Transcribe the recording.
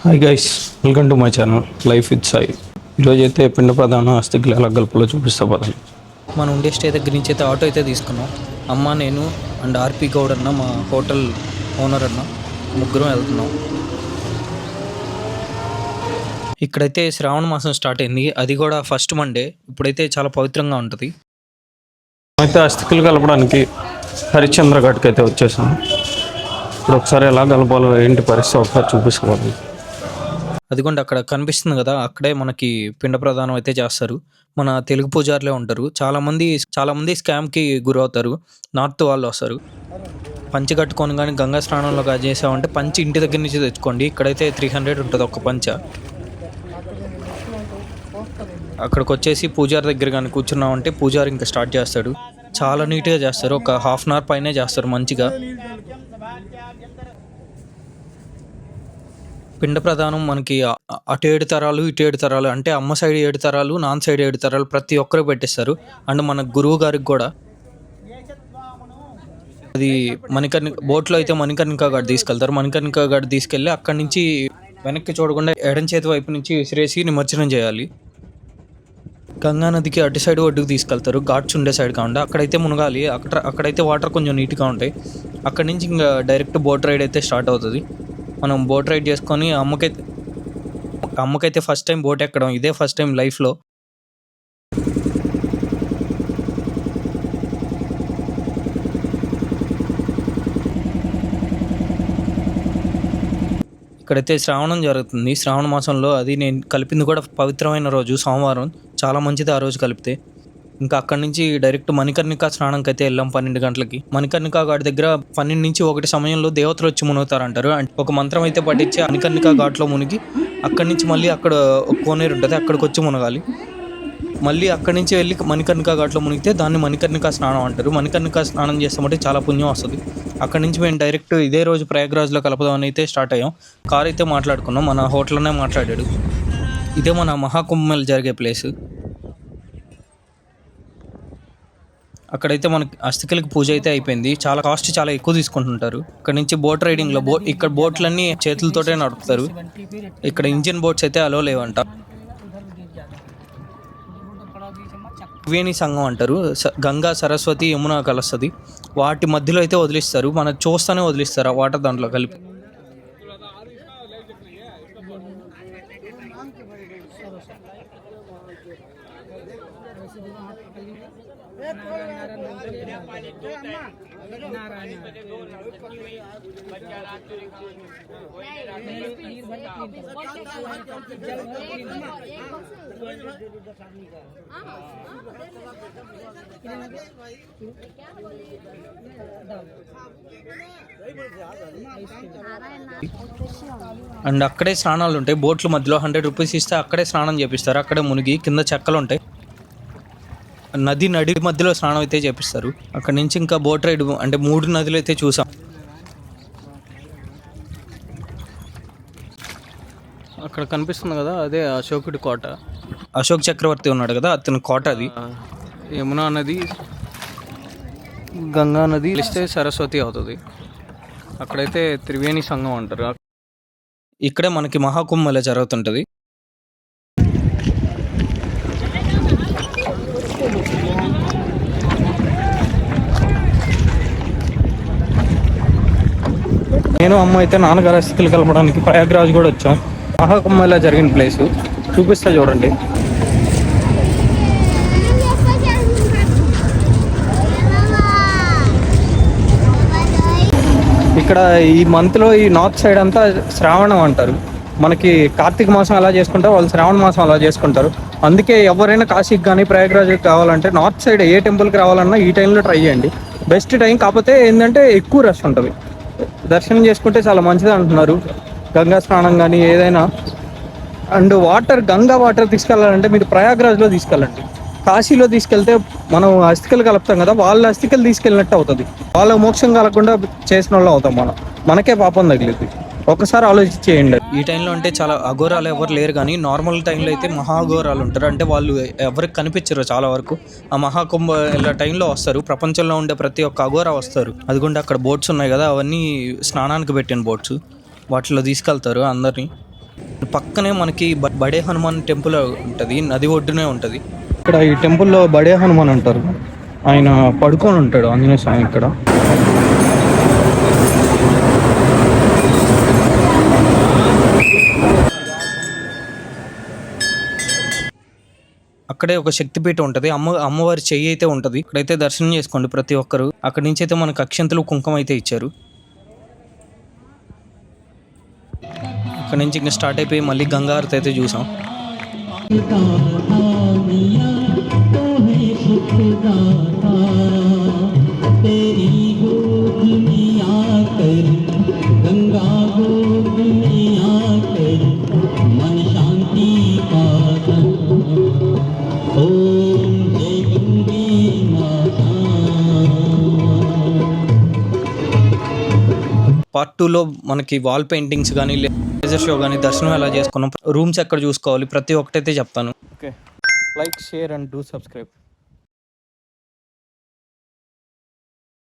Hi guys, welcome to my channel life with Sai. ఈరోజు అయితే పిండ ప్రధాన అస్థికలు ఎలా గల్పలో చూపిస్తా పదండి. మనం ఉండే స్టే దగ్గర నుంచి అయితే ఆటో అయితే తీసుకున్నాం. అమ్మ, నేను అండ్ ఆర్పి గౌడ్ అన్న, మా హోటల్ ఓనర్ అన్న, ముగ్గురం వెళ్తున్నాం. ఇక్కడైతే శ్రావణ మాసం స్టార్ట్ అయింది, అది కూడా ఫస్ట్ మండే. ఇప్పుడైతే చాలా పవిత్రంగా ఉంటుంది. అయితే అస్థికలు కలపడానికి హరిశ్చంద్ర ఘాట్కి అయితే వచ్చేసాను. ఇప్పుడు ఒకసారి ఎలా కలపాలో ఏంటి పరిస్థితి ఒకసారి చూపించుకోవాలి. అదిగోండి అక్కడ కనిపిస్తుంది కదా, అక్కడే మనకి పిండ ప్రదానం అయితే చేస్తారు. మన తెలుగు పూజారులే ఉంటారు. చాలామంది స్కామ్కి గురవుతారు. నార్త్ వాళ్ళు వస్తారు. పంచి కట్టుకొని కానీ గంగా స్నానంలో చేసామంటే పంచి ఇంటి దగ్గర నుంచి తెచ్చుకోండి. ఇక్కడైతే 300 ఉంటుంది ఒక పంచ. అక్కడికి వచ్చేసి పూజారి దగ్గర కానీ కూర్చున్నామంటే పూజారి ఇంకా స్టార్ట్ చేస్తాడు. చాలా నీట్గా చేస్తారు. ఒక హాఫ్ అన్ అవర్ పైనే చేస్తారు మంచిగా. పిండ ప్రధానం మనకి అటు 7 తరాలు ఇటు 7 తరాలు, అంటే అమ్మ సైడ్ 7 తరాలు, నాన్న సైడ్ 7 తరాలు, ప్రతి ఒక్కరు పెట్టేస్తారు. అండ్ మన గురువు గారికి కూడా అది బోట్లో అయితే మణికర్ణికా ఘాట్ తీసుకెళ్తారు. మణికర్ణికా ఘాట్ తీసుకెళ్ళి అక్కడి నుంచి వెనక్కి చూడకుండా ఎడం చేతి వైపు నుంచి విసిరేసి నిమజ్జనం చేయాలి. గంగా నదికి అటు సైడ్ ఒడ్డుకు తీసుకెళ్తారు, ఘాట్స్ ఉండే సైడ్ కాకుండా. అక్కడైతే మునగాలి. అక్కడైతే వాటర్ కొంచెం నీట్గా ఉంటాయి. అక్కడి నుంచి ఇంకా డైరెక్ట్ బోట్ రైడ్ అయితే స్టార్ట్ అవుతుంది. మనం బోట్ రైడ్ చేసుకొని అమ్మకైతే ఫస్ట్ టైం బోట్ ఎక్కడం, ఇదే ఫస్ట్ టైం లైఫ్లో. ఇక్కడైతే శ్రావణం జరుగుతుంది. శ్రావణ మాసంలో అది నేను కలిపింది కూడా పవిత్రమైన రోజు సోమవారం. చాలా మంచిది ఆ రోజు కలిపితే. ఇంకా అక్కడి నుంచి డైరెక్ట్ మణికర్ణికా స్నానంకి అయితే వెళ్ళాం 12 గంటలకి. మణికర్ణికా ఘాట్ దగ్గర 12 నుంచి 1 సమయంలో దేవతలు వచ్చి మునుగుతారంటారు. అంటే ఒక మంత్రం అయితే పట్టించి మణికర్ణికా ఘాట్లో మునిగి అక్కడి నుంచి మళ్ళీ అక్కడ ఒక కోనేరు ఉంటుంది, అక్కడికి వచ్చి మునగాలి. మళ్ళీ అక్కడి నుంచి వెళ్ళి మణికర్ణికా ఘాట్లో మునిగితే దాన్ని మణికర్ణికా స్నానం అంటారు. మణికర్ణికా స్నానం చేస్తామంటే చాలా పుణ్యం వస్తుంది. అక్కడి నుంచి మేము డైరెక్ట్ ఇదే రోజు ప్రయాగ్రాజ్లో కలపదామని అయితే స్టార్ట్ అయ్యాం. కార్ అయితే మాట్లాడుకున్నాం, మన హోటల్లోనే మాట్లాడాడు. ఇదే మన మహాకుంభమేళ జరిగే ప్లేస్. అక్కడైతే మనకి అస్థికలకి పూజ అయితే అయిపోయింది. కాస్ట్ చాలా ఎక్కువ తీసుకుంటుంటారు. ఇక్కడ నుంచి బోట్ రైడింగ్లో ఇక్కడ బోట్లన్నీ చేతులతోటే నడుపుతారు. ఇక్కడ ఇంజిన్ బోట్స్ అయితే అలో లేవంట. త్రివేణి సంఘం అంటారు. గంగా, సరస్వతి, యమున కలుస్తుంది. వాటి మధ్యలో అయితే వదిలిస్తారు. మనకు చూస్తూనే వదిలిస్తారు ఆ వాటర్ దాంట్లో కలిపి. అండ్ అక్కడే స్నానాలు ఉంటాయి. బోట్ల మధ్యలో 100 రూపీస్ ఇస్తే అక్కడే స్నానం చేపిస్తారు. అక్కడే మునిగి కింద చెక్కలు ఉంటాయి. నది మధ్యలో స్నానం అయితే చేపిస్తారు. అక్కడ నుంచి ఇంకా బోట్ రైడ్ అంటే 3 నదులు అయితే చూసాం. అక్కడ కనిపిస్తుంది కదా, అదే అశోకుడి కోట. అశోక్ చక్రవర్తి ఉన్నాడు కదా, అతని కోట అది. యమునా నది, గంగా నది ఇస్తే సరస్వతి అవుతుంది. అక్కడైతే త్రివేణి సంఘం అంటారు. ఇక్కడే మనకి మహాకుంభమేళ జరుగుతుంటుంది. నేను అమ్మ అయితే నాన్నగారు అస్థికలు కలపడానికి ప్రయాగ్రాజ్ కూడా వచ్చాం. మహాకుంభమేళ జరిగిన ప్లేస్ చూపిస్తా చూడండి. ఇక్కడ ఈ మంత్లో ఈ నార్త్ సైడ్ అంతా శ్రావణం అంటారు. మనకి కార్తీక మాసం ఎలా చేసుకుంటారు, వాళ్ళు శ్రావణ మాసం అలా చేసుకుంటారు. అందుకే ఎవరైనా కాశీకి కానీ ప్రయాగ్రాజ్కి కావాలంటే నార్త్ సైడ్ ఏ టెంపుల్కి రావాలన్నా ఈ టైంలో ట్రై చేయండి. Best time. కాకపోతే ఏంటంటే ఎక్కువ రష్ ఉంటుంది. దర్శనం చేసుకుంటే చాలా మంచిది అంటున్నారు. గంగా స్నానం కానీ ఏదైనా. అండ్ గంగా వాటర్ తీసుకెళ్ళాలంటే మీరు ప్రయాగ్రాజ్లో తీసుకెళ్ళండి. కాశీలో తీసుకెళ్తే మనం అస్థికలు కలుపుతాం కదా, వాళ్ళ అస్థికలు తీసుకెళ్ళినట్టు అవుతుంది. వాళ్ళ మోక్షం కలగకుండా చేసిన వాళ్ళు అవుతాం. మనకే పాపం తగిలింది. ఒకసారి ఆలోచించేయండి. ఈ టైంలో అంటే చాలా అఘోరాలు ఎవరు లేరు, కానీ నార్మల్ టైంలో అయితే మహాఘోరాలు ఉంటారు. అంటే వాళ్ళు ఎవరికి కనిపించరు చాలా వరకు. ఆ మహాకుంభ ఇలా టైంలో వస్తారు. ప్రపంచంలో ఉండే ప్రతి ఒక్క అఘోరా వస్తారు. అదిగోండి అక్కడ బోట్స్ ఉన్నాయి కదా, అవన్నీ స్నానానికి పెట్టిన బోట్స్. వాటిలో తీసుకెళ్తారు అందరినీ. పక్కనే మనకి బడే హనుమాన్ టెంపుల్ ఉంటుంది, నది ఒడ్డునే ఉంటుంది. ఇక్కడ ఈ టెంపుల్లో బడే హనుమాన్ అంటారు, ఆయన పడుకొని ఉంటాడు ఆంజనేయ స్వామి ఇక్కడ. అక్కడే ఒక శక్తిపీఠం ఉంటుంది, అమ్మవారి చెయ్యి అయితే ఉంటుంది. ఇక్కడైతే దర్శనం చేసుకోండి ప్రతి ఒక్కరు. అక్కడి నుంచి అయితే మనకు అక్షంతలు కుంకుమ అయితే ఇచ్చారు. అక్కడి నుంచి ఇంకా స్టార్ట్ అయిపోయి మళ్ళీ గంగా హారతి అయితే చూసాం. పార్ట్ 2లో మనకి వాల్ పెయింటింగ్స్ కానీ లేజర్ షో కానీ దర్శనం ఎలా చేసుకున్నాం, రూమ్స్ ఎక్కడ చూసుకోవాలి, ప్రతి ఒక్కటైతే చెప్తాను. Okay, like, share and do subscribe.